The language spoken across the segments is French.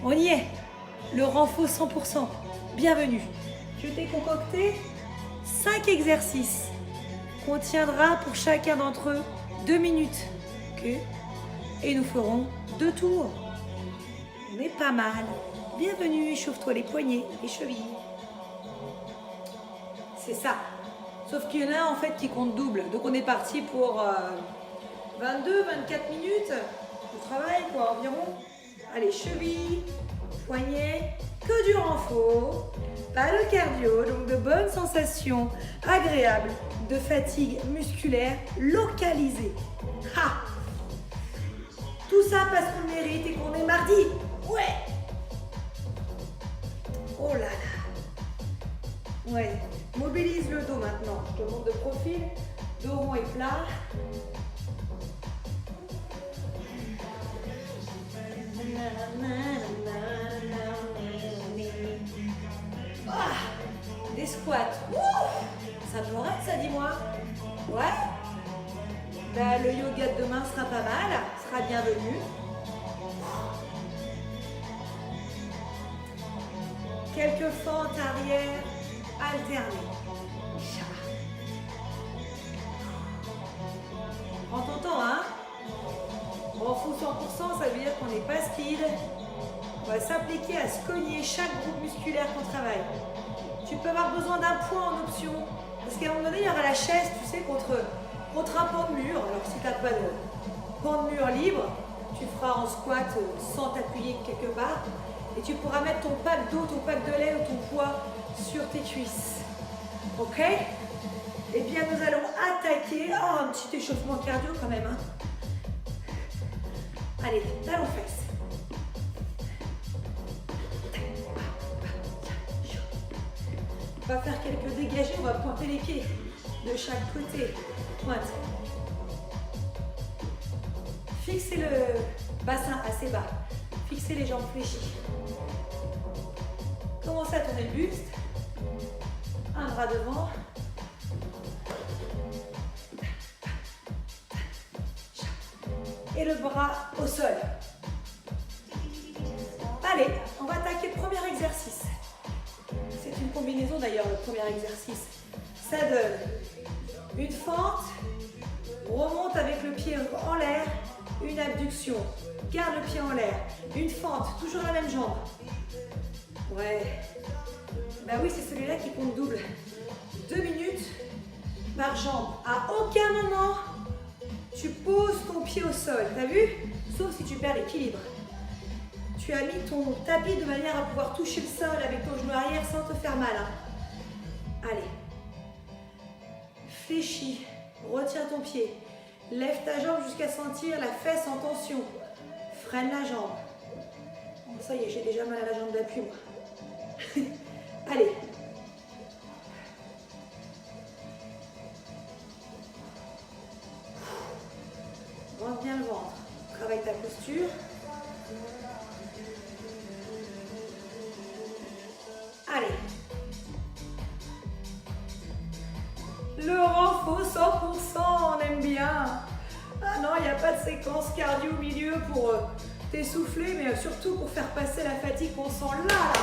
On y est. Le renfort 100%. Bienvenue. Je t'ai concocté 5 exercices qu'on tiendra pour chacun d'entre eux 2 minutes. Ok. Et nous ferons 2 tours. On est pas mal. Bienvenue, échauffe-toi les poignets, les chevilles. C'est ça. Sauf qu'il y en a en fait qui comptent double. Donc on est parti pour 22-24 minutes de travail quoi environ. Allez, chevilles, poignets, que du renfort, pas de cardio, donc de bonnes sensations agréables de fatigue musculaire localisée. Ha! Tout ça parce qu'on le mérite et qu'on est mardi. Ouais! Oh là là! Ouais, mobilise le dos maintenant. Je te montre de profil, dos rond et plat. Ah, des squats. Ça t'aurait ça, dis-moi. Ouais. Bah, le yoga de demain sera pas mal, sera bienvenu. Quelques fentes arrière alternées. Prends ton temps, hein. On fout 100%, ça veut dire qu'on n'est pas speed. On va s'appliquer à se cogner chaque groupe musculaire qu'on travaille. Tu peux avoir besoin d'un point en option. Parce qu'à un moment donné, il y aura la chaise, tu sais, contre un pan de mur. Alors si tu n'as pas de pan de mur libre, tu feras en squat sans t'appuyer quelque part. Et tu pourras mettre ton pack d'eau, ton pack de lait ou ton poids sur tes cuisses. Ok? Eh bien, nous allons attaquer. Oh, un petit échauffement cardio quand même. Hein. Allez, talons fesses. On va faire quelques dégagés, on va pointer les pieds de chaque côté. Pointe. Fixez le bassin assez bas. Fixez les jambes fléchies. Commencez à tourner le buste. Un bras devant. Et le bras au sol. Allez, on va attaquer le premier exercice. C'est une combinaison d'ailleurs, le premier exercice. Ça donne une fente, remonte avec le pied en l'air, une abduction, garde le pied en l'air, une fente, toujours la même jambe. Ouais. Bah oui, c'est celui-là qui compte double. 2 minutes par jambe. À aucun moment, tu poses ton pied au sol, t'as vu? Sauf si tu perds l'équilibre. Tu as mis ton tapis de manière à pouvoir toucher le sol avec ton genou arrière sans te faire mal. Hein. Allez. Fléchis, retire ton pied. Lève ta jambe jusqu'à sentir la fesse en tension. Freine la jambe. Bon, ça y est, j'ai déjà mal à la jambe d'appui, moi. Allez. Rentre bien le ventre. Travaille ta posture. Allez. Le renfort 100%, on aime bien. Ah non, il n'y a pas de séquence cardio au milieu pour t'essouffler, mais surtout pour faire passer la fatigue qu'on sent là, là.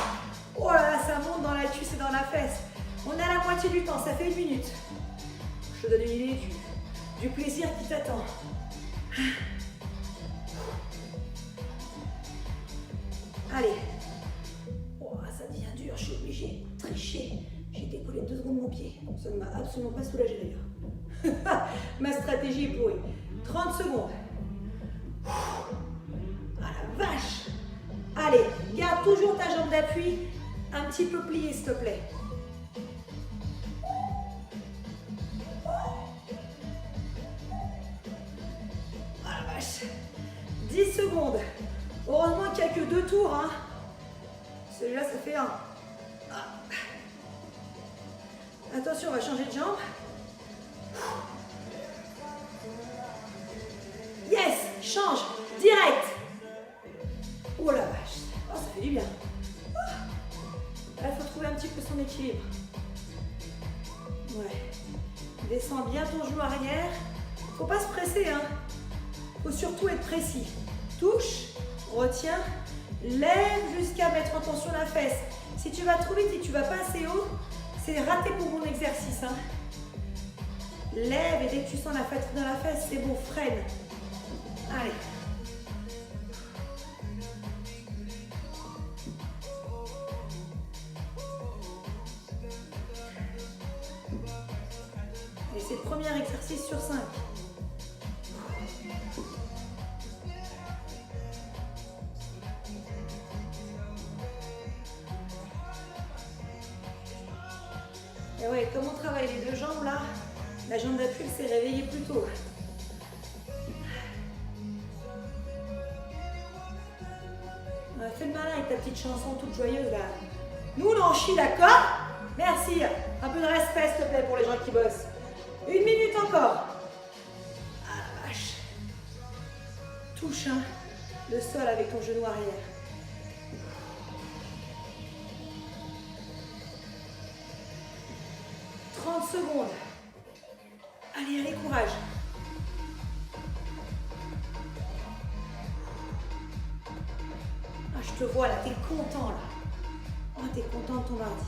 Oh là là, ça monte dans la cuisse et dans la fesse. On est à la moitié du temps, ça fait 1 minute. Je te donne une idée du plaisir qui t'attend. Allez. Oh, ça devient dur, je suis obligée de tricher. J'ai décollé 2 secondes mon pied. Ça ne m'a absolument pas soulagé d'ailleurs. Ma stratégie est pourrie. 30 secondes. Ah la vache. Allez, garde toujours ta jambe d'appui un petit peu pliée s'il te plaît. Ah la vache. 10 secondes. Heureusement qu'il n'y a que 2 tours. Hein. Celui-là, ça fait 1. Ah. Attention, on va changer de jambe. Yes, change, direct. Oh la vache, oh, ça fait du bien. Là, il faut trouver un petit peu son équilibre. Ouais. Descends bien ton genou arrière. Faut pas se presser, hein. Faut surtout être précis. Touche, retiens Lève jusqu'à mettre en tension la fesse. Si tu vas trop vite et tu vas pas assez haut, c'est raté pour mon exercice. Hein. Lève et dès que tu sens la fatigue dans la fesse, c'est bon, freine. Allez. Et c'est le premier exercice sur 5. Et ouais, comme on travaille les deux jambes là, la jambe d'appui s'est réveillée plus tôt. Fais le malin avec ta petite chanson toute joyeuse là. Nous on en chie, d'accord? Merci. Un peu de respect s'il te plaît pour les gens qui bossent. 1 minute encore. Ah la vache. Touche hein, le sol avec ton genou arrière. « 30 secondes. Allez, allez, courage. Ah, je te vois là, t'es content là. Oh, t'es content de ton mardi.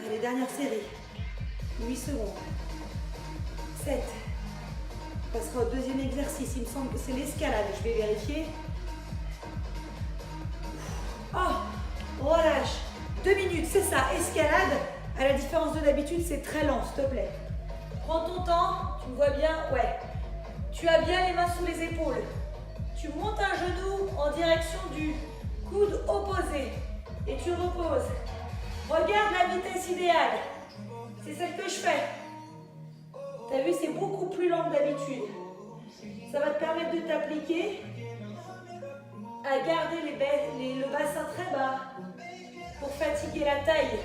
Allez, dernière série. 8 secondes. 7. On passera au deuxième exercice. Il me semble que c'est l'escalade. Je vais vérifier. Oh, relâche. 2 minutes, c'est ça. Escalade. À la différence de d'habitude, c'est très lent, s'il te plaît. Prends ton temps. Tu me vois bien? Ouais. Tu as bien les mains sous les épaules. Tu montes un genou en direction du coude opposé. Et tu reposes. Regarde la vitesse idéale. C'est celle que je fais. Tu as vu, c'est beaucoup plus lent que d'habitude. Ça va te permettre de t'appliquer à garder le bassin très bas pour fatiguer la taille.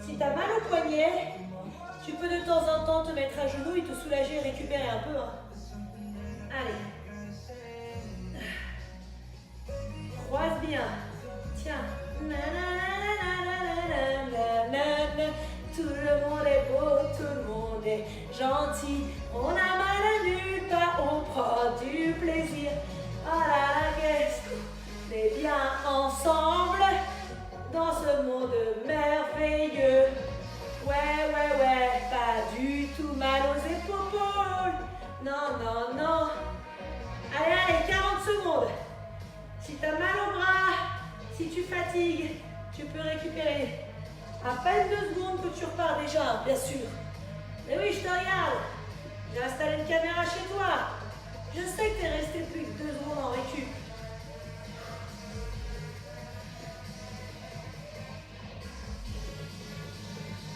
Si tu as mal au poignet, tu peux de temps en temps te mettre à genoux et te soulager et récupérer un peu. Hein. Allez. Croise bien. Tiens. Tout le monde est beau, tout le monde est gentil. On a mal à nulle part, on prend du plaisir. Ah là là, qu'est-ce qu'on est bien ensemble dans ce monde merveilleux. Ouais, ouais, ouais, pas du tout mal aux épaules. Non, non, non. Allez, allez, 40 secondes. Si tu as mal au bras, si tu fatigues, tu peux récupérer. À peine 2 secondes que tu repars déjà, bien sûr. Mais oui, je te regarde. J'ai installé une caméra chez toi. Je sais que tu es resté plus que 2 secondes en récup.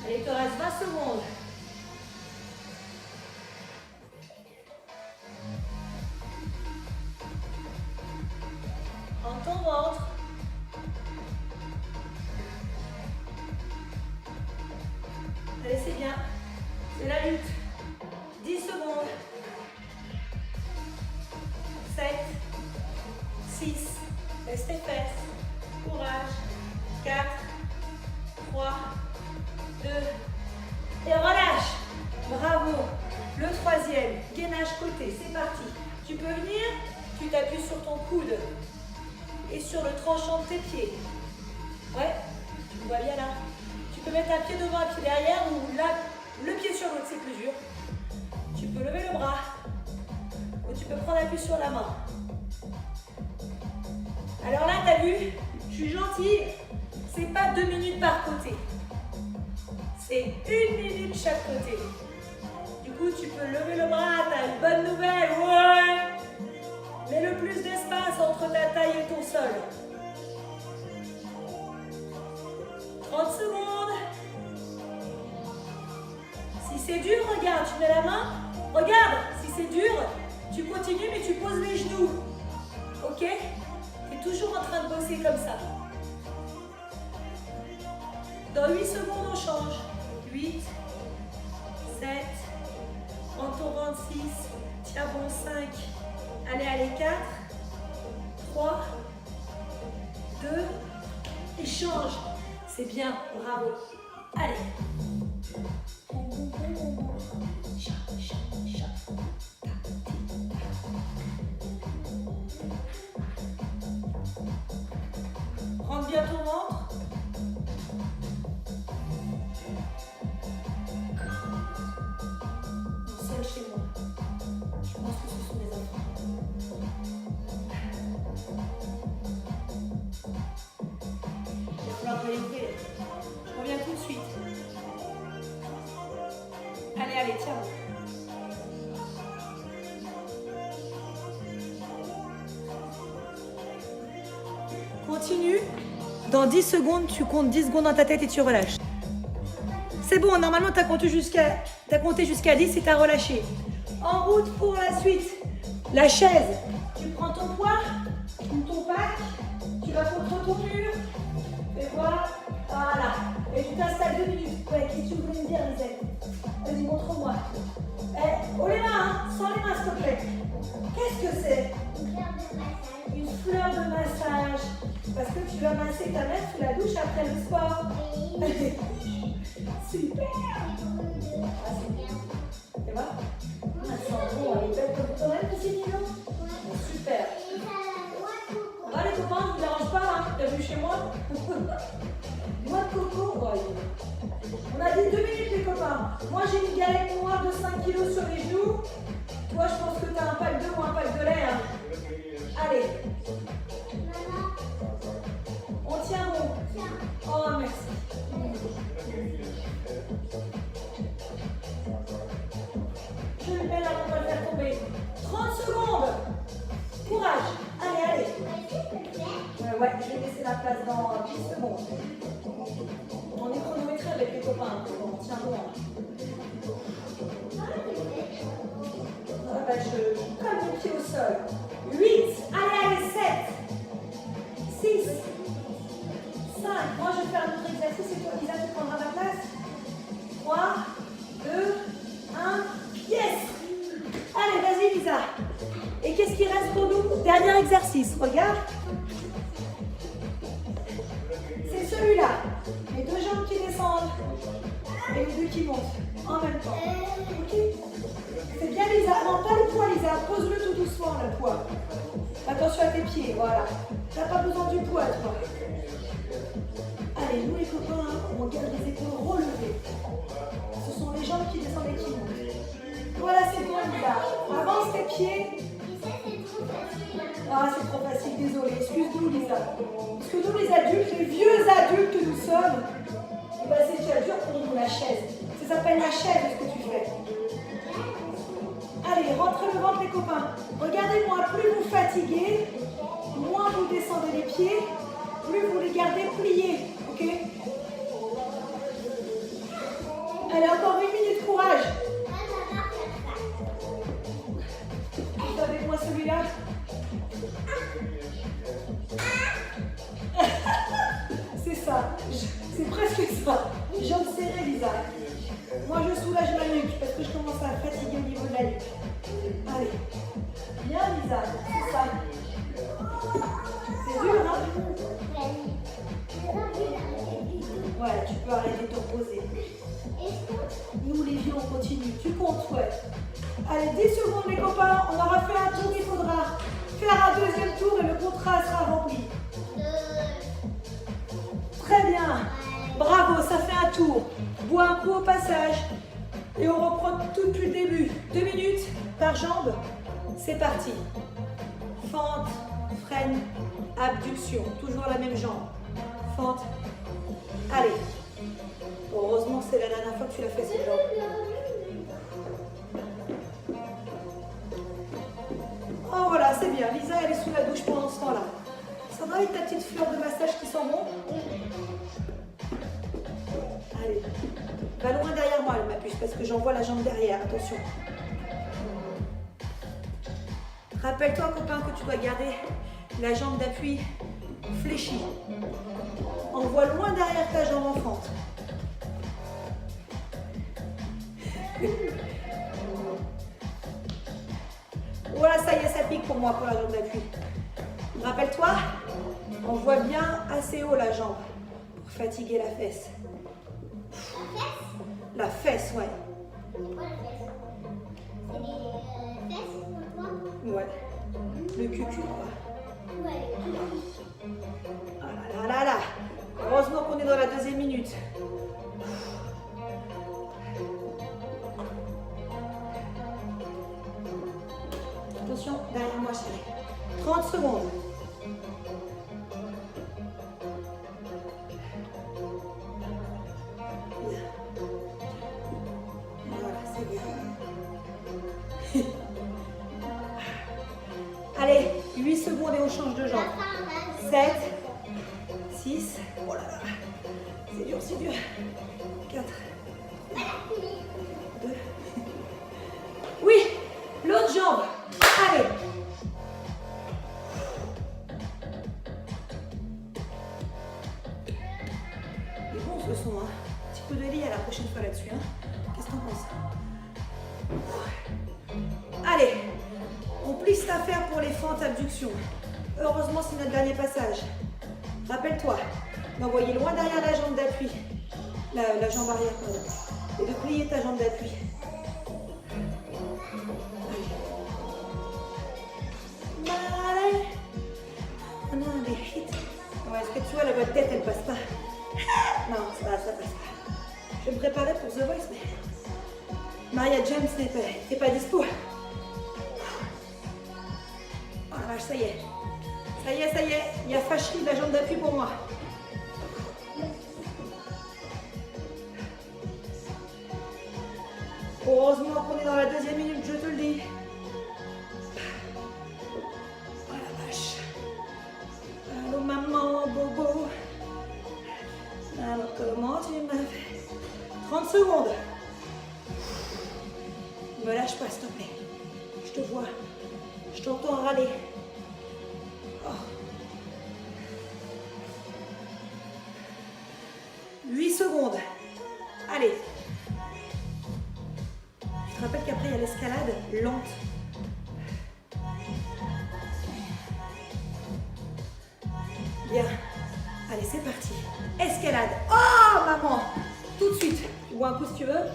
Allez, il te reste 20 secondes. En ton ventre. Allez, c'est bien. C'est la lutte. 10 secondes. 7. 6. Laisse tes fesses. Courage. 4. 3. 2. Et relâche. Bravo. Le troisième. Gainage côté. C'est parti. Tu peux venir. Tu t'appuies sur ton coude. Et sur le tranchant de tes pieds. Ouais. Tu me vois bien là. Tu peux mettre un pied devant, un pied derrière ou là, le pied sur l'autre, c'est plus dur. Tu peux lever le bras ou tu peux prendre appui sur la main. Alors là, tu as vu, je suis gentille, c'est pas 2 minutes par côté. C'est 1 minute chaque côté. Du coup, tu peux lever le bras, tu as une bonne nouvelle, ouais. Mets le plus d'espace entre ta taille et ton sol. 30 secondes. Si c'est dur, regarde, tu mets la main. Regarde, si c'est dur, tu continues mais tu poses les genoux. Ok? Tu es toujours en train de bosser comme ça. Dans 8 secondes, on change. 8, 7, en tournant 6, tiens bon 5. Allez, allez, 4, 3, 2, et change. C'est bien, bravo. Allez. allez, tiens. Continue. Dans 10 secondes, tu comptes 10 secondes dans ta tête et tu relâches. C'est bon, normalement, tu as compté jusqu'à 10 et tu as relâché. En route pour la suite. La chaise. Tu prends ton poids ou ton pack. Tu vas contre ton mur. Et voilà. Voilà. Et tu t'installes 2 minutes. Ouais, qu'est-ce que tu voulais me dire, Lisette? Vas-y, montre-moi. Oh les mains, hein, sans les mains, s'il te plaît. Qu'est-ce que c'est? Une fleur de massage. Parce que tu vas masser ta mère sous la douche après le sport. Super. Ah, c'est bien. Tu vois? Elle sent bon, elle est belle comme ton aile, ici, Nino? Super. Ah, les copains, ne vous dérange pas, hein? T'as vu chez moi? Noix de coco. Oh, on a dit 2 minutes, les copains. Moi, j'ai une galette noire de 5 kg sur les genoux. Toi, je pense que tu as un pack d'œufs ou un pack de lait. Hein. Allez. On tient bon. Oh, merci. Je le mets là, on va le faire tomber. 30 secondes. Courage. Allez, allez. Ouais, je vais laisser la place dans 10 secondes. On est chronométré avec les copains. On tient bon. Ah bah, je colle mes pieds au sol. 8. Allez, allez, 7. 6. 5. Moi, je vais faire un autre exercice et toi, Lisa, tu prendras ma place. 3, 2, 1. Yes! Allez, vas-y, Lisa. Et qu'est-ce qui reste pour nous? Dernier exercice. Regarde. C'est celui-là. Les 2 jambes qui descendent et les 2 qui montent en même temps. Ok? C'est bien, Lisa. Non, pas le poids, Lisa. Pose-le tout doucement, le poids. Attention à tes pieds, voilà. Tu n'as pas besoin du poids, toi. Allez, nous, les copains, on garde les épaules relevées. Ce sont les jambes qui descendent et qui montent. Voilà, c'est bon, Lisa. Avance tes pieds. Ah, c'est trop facile, désolé. Excuse-nous, Lisa. Parce que nous, les adultes, les vieux adultes que nous sommes, eh ben, c'est déjà dur pour nous, la chaise. Ça s'appelle la chaise, ce que tu fais. Allez, rentrez le ventre, les copains. Regardez-moi, plus vous fatiguez, moins vous descendez les pieds, plus vous les gardez pliés. Ok? Allez, encore 1 minute, courage. Vous avec moi celui-là? C'est ça, c'est presque ça. Jambes serrées, Lisa. Moi, je soulage ma nuque parce que je commence à fatiguer au niveau de la nuque. Allez. Bien, Lisa, c'est ça. C'est dur, hein? Ouais, tu peux arrêter de te reposer. Nous, les vieux, on continue. Tu comptes, ouais. Allez, 10 secondes, les copains. On aura fait un tour, il faudra faire un deuxième tour et le contrat sera rempli. Très bien. Bravo, ça fait un tour. Bois un coup au passage. Et on reprend tout depuis le début. 2 minutes par jambe. C'est parti. Fente, freine, abduction. Toujours la même jambe. Fente. Allez. Heureusement, c'est la dernière fois que tu l'as fait, cette jambe. Oh, voilà, c'est bien. Lisa, elle est sous la douche pendant ce temps-là. Ça va avec ta petite fleur de massage qui sent bon? Allez. Va loin derrière moi, ma puce, parce que j'envoie la jambe derrière. Attention. Rappelle-toi, copain, que tu dois garder la jambe d'appui fléchie. Envoie loin derrière ta jambe en fente. Voilà, ça y est, ça pique pour moi, pour la jambe d'appui. Rappelle-toi, on voit bien assez haut la jambe pour fatiguer la fesse. La fesse, ouais. C'est des fesses pour toi? Ouais. Le cucu, quoi. Ouais. Ah là là là là. Heureusement qu'on est dans la deuxième minute. Attention, derrière moi, chérie. 30 secondes. Voilà, c'est bien. on change de jambe. La fin, 7, 6, oh là là, c'est dur. 4, 2, oui, l'autre jambe, allez. Il est bon ce son, hein. Petit coup de lit à la prochaine fois là-dessus, hein. Qu'est-ce que t'en penses? Allez, on plisse l'affaire pour les fentes abduction. Heureusement, c'est notre dernier passage. Rappelle-toi d'envoyer loin derrière la jambe d'appui, la jambe arrière, pardon, et de plier ta jambe d'appui. Allez. On a des hits. Ouais, est-ce que tu vois, la votre tête, elle passe pas? Non, ça passe pas. Je me préparais pour The Voice, mais Maria James n'était pas dispo. Oh la vache, ça y est. Ça y est. Il y a fâcherie de la jambe d'appui pour moi. Heureusement qu'on est dans la deuxième minute, je te le dis. Oh la vache. Allô maman, bobo. Alors comment tu m'as fait? 30 secondes. Ne me lâche pas, s'il te plaît. Je te vois. Je t'entends râler. Oh. 8 secondes. Allez. Tu te rappelles qu'après, il y a l'escalade lente. Bien. Allez, c'est parti. Escalade. Oh, maman. Tout de suite. Ou un coup si tu veux.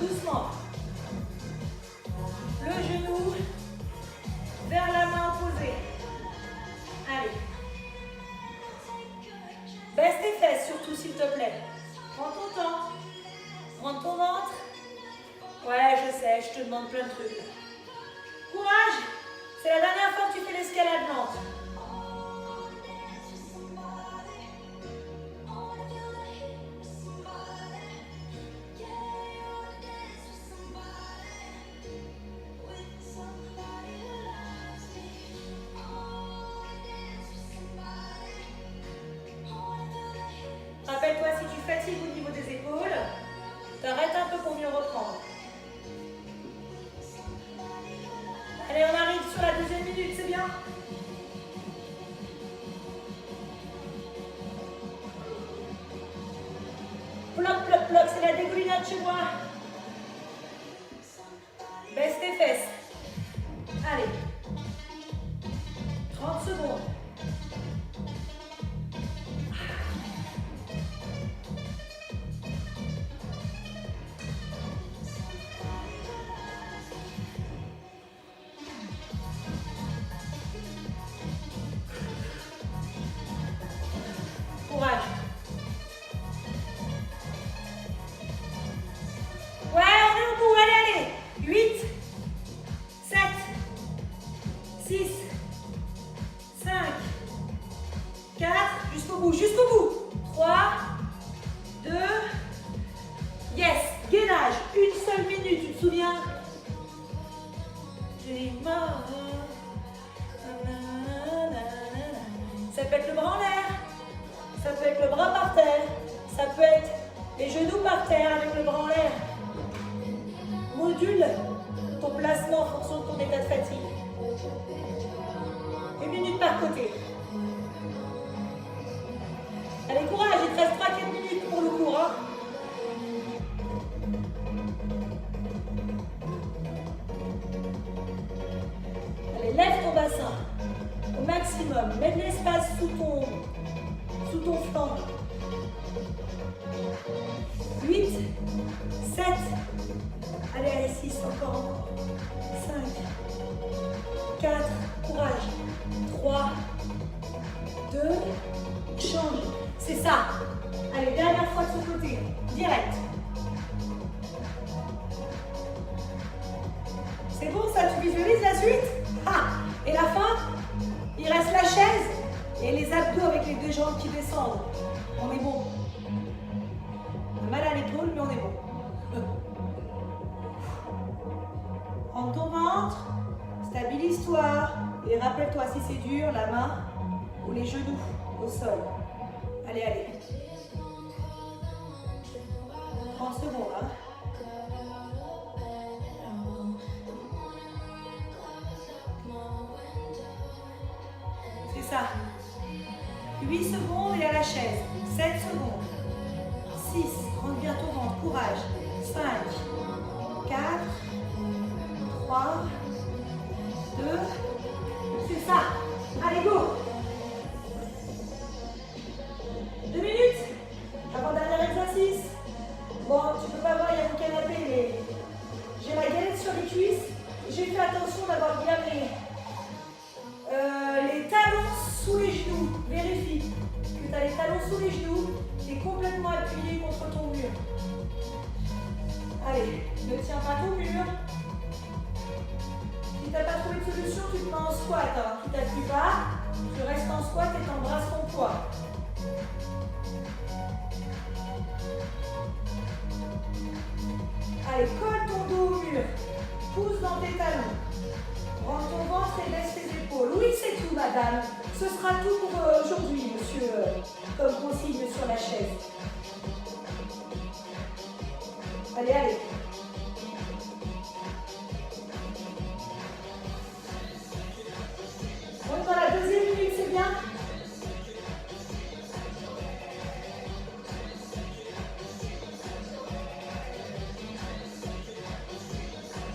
Doucement. Le genou vers la main opposée. Allez. Baisse tes fesses surtout, s'il te plaît. Prends ton temps. Prends ton ventre. Ouais, je sais, je te demande plein de trucs. Courage. C'est la dernière fois que tu fais l'escalade lente. Rappelle-toi, si tu fatigues au niveau des épaules, t'arrêtes un peu pour mieux reprendre. Allez, on arrive sur la deuxième minute, c'est bien? Bloc, bloc, bloc, c'est la dégoulinade chez moi. Baisse tes fesses. Allez. 30 secondes. Courage. Ouais, on est au bout. Allez, allez. 8, 7, 6, 5, 4, jusqu'au bout, 3, 2, yes, gainage, une seule minute, tu te souviens? J'ai mort. Ça peut être le bras en l'air, ça peut être le bras par terre, ça peut être les genoux par terre avec le bras en l'air. Module ton placement en fonction de ton état de fatigue. Une minute par côté. Allez, courage, il te reste 3-4 minutes pour le cours. Hein. Allez, lève ton bassin au maximum. Mets de l'espace sous ton flanc. 8, 7, allez, 6, encore. 5, 4, courage. 3, 2, change. C'est ça. Allez, dernière fois de ce côté. Direct. C'est bon ça, tu visualises la suite? Ah. Et la fin? Il reste la chaise et les abdos avec les deux jambes qui descendent. On est bon. On a mal à l'épaule, mais on est bon. Pousse-toi et rappelle-toi si c'est dur, la main ou les genoux au sol. Allez, allez. 30 secondes, hein. C'est ça. 8 secondes et à la chaise. 7 secondes. 6. Rentre bien ton ventre. Courage. 5. 4. 3. 2. C'est ça. Allez, go. 2 minutes. Avant-dernier exercice. Bon, tu peux pas voir, il y a mon canapé, mais j'ai ma galette sur les cuisses. J'ai fait attention d'avoir bien les talons sous les genoux. Vérifie que tu as les talons sous les genoux et complètement appuyé contre ton mur. Allez, ne tiens pas ton mur. Si tu n'as pas trouvé de solution, tu te mets en squat. Hein. Tu t'appuies pas, tu restes en squat et tu embrasses ton poids. Allez, colle ton dos au mur. Pousse dans tes talons. Rentre ton ventre et baisse tes épaules. Oui, c'est tout, madame. Ce sera tout pour aujourd'hui, monsieur, comme consigne sur la chaise. Allez, allez. On est dans la deuxième minute, c'est bien?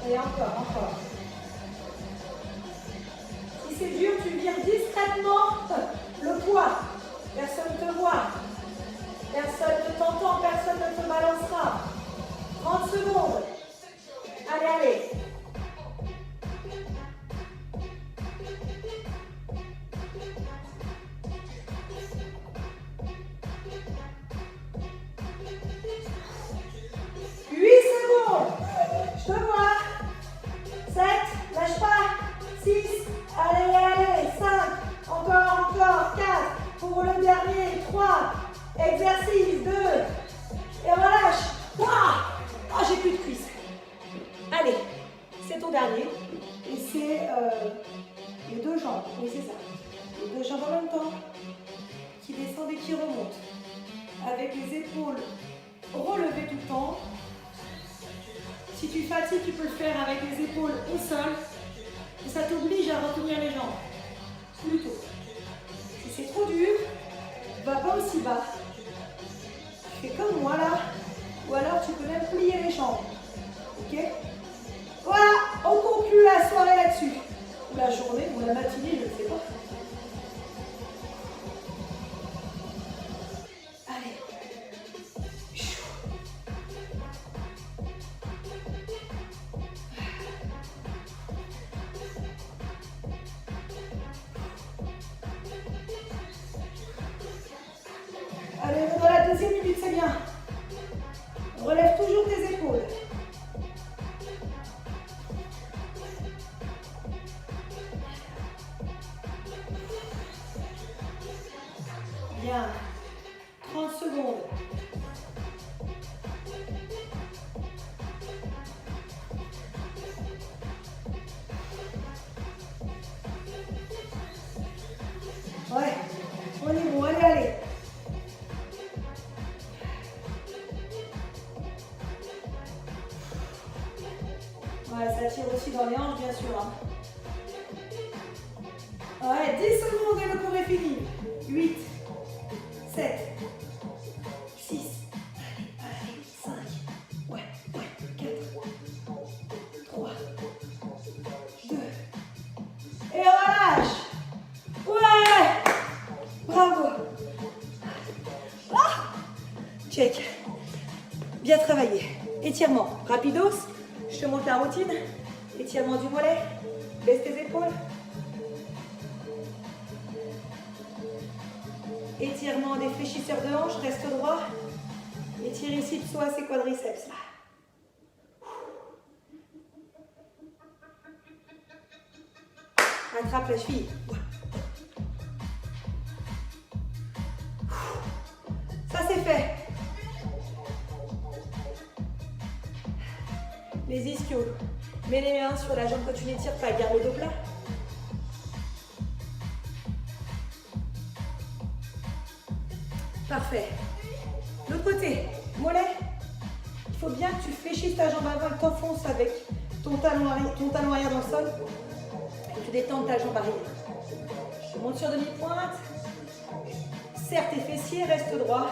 Allez, encore. Si c'est dur, tu vires discrètement le poids. Personne ne te voit. Personne ne t'entend, personne ne te balancera. 30 secondes. Allez, allez. Je te vois. 7, lâche pas. 6, allez, 5, encore, 4, pour le dernier, 3, exercice, 2, et on relâche. 3, j'ai plus de cuisses. Allez, c'est ton dernier, et c'est les deux jambes, oui c'est ça, les deux jambes en même temps, qui descendent et qui remontent, avec les épaules relevées tout le temps. Si tu fatigues, tu peux le faire avec les épaules au sol. Et ça t'oblige à retenir les jambes. Plutôt. Si c'est trop dur, va pas aussi bas. Tu fais comme moi là. Ou alors tu peux même plier les jambes. Ok? Voilà, on conclut la soirée là-dessus. Ou la journée, ou la matinée, je ne sais pas. Allez. Allez, on est dans la deuxième minute, c'est bien. Relève toujours tes épaules. Bien. 30 secondes. Ouais, on est bon, allez. Ouais, ça tire aussi dans les hanches, bien sûr. Hein. Ouais, 10 secondes et le cours est fini. 8, 7, 6, allez, 5, ouais, 4, 3, 2, et on relâche. Ouais, bravo. Ah, check. Bien travaillé. Étirement, rapidos. Je te montre la routine. Étirement du mollet. Baisse tes épaules. Étirement des fléchisseurs de hanches. Reste droit. Étire ici le psoas et quadriceps. Attrape la cheville. Ça c'est fait. Les ischios. Mets les mains sur la jambe que tu n'étires pas. Garde le dos plat. Parfait. L'autre côté, mollet. Il faut bien que tu fléchisses ta jambe avant et t'enfonces avec ton talon arrière dans le sol. Et tu détends ta jambe arrière. Monte sur demi-pointe. Serre tes fessiers, reste droit.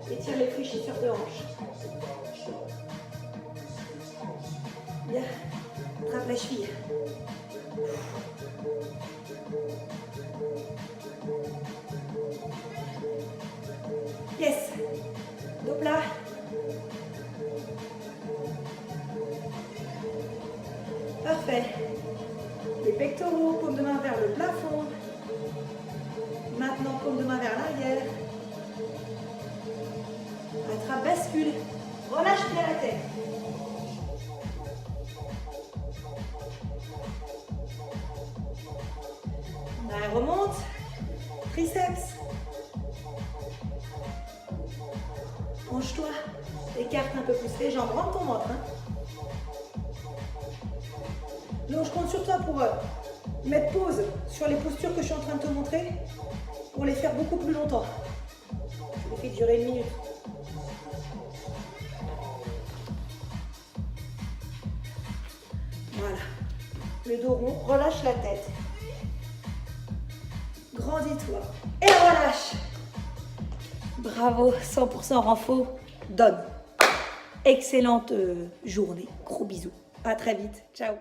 Étire les fléchisseurs de hanche. Bien. Attrape la cheville. Yes. Dos plat. Parfait. Les pectoraux, paume de main vers le plafond. Maintenant, paume de main vers l'arrière. Attrape, bascule. Relâche bien la tête. Allez, remonte. Triceps. Penche-toi. Écarte un peu plus les jambes. Rentre ton ventre. Donc, je compte sur toi pour mettre pause sur les postures que je suis en train de te montrer pour les faire beaucoup plus longtemps. Je les fais durer 1 minute. Voilà. Le dos rond, relâche la tête. Grandis-toi et relâche. Bravo, 100% renfort. Donne. Excellente journée. Gros bisous. À très vite. Ciao.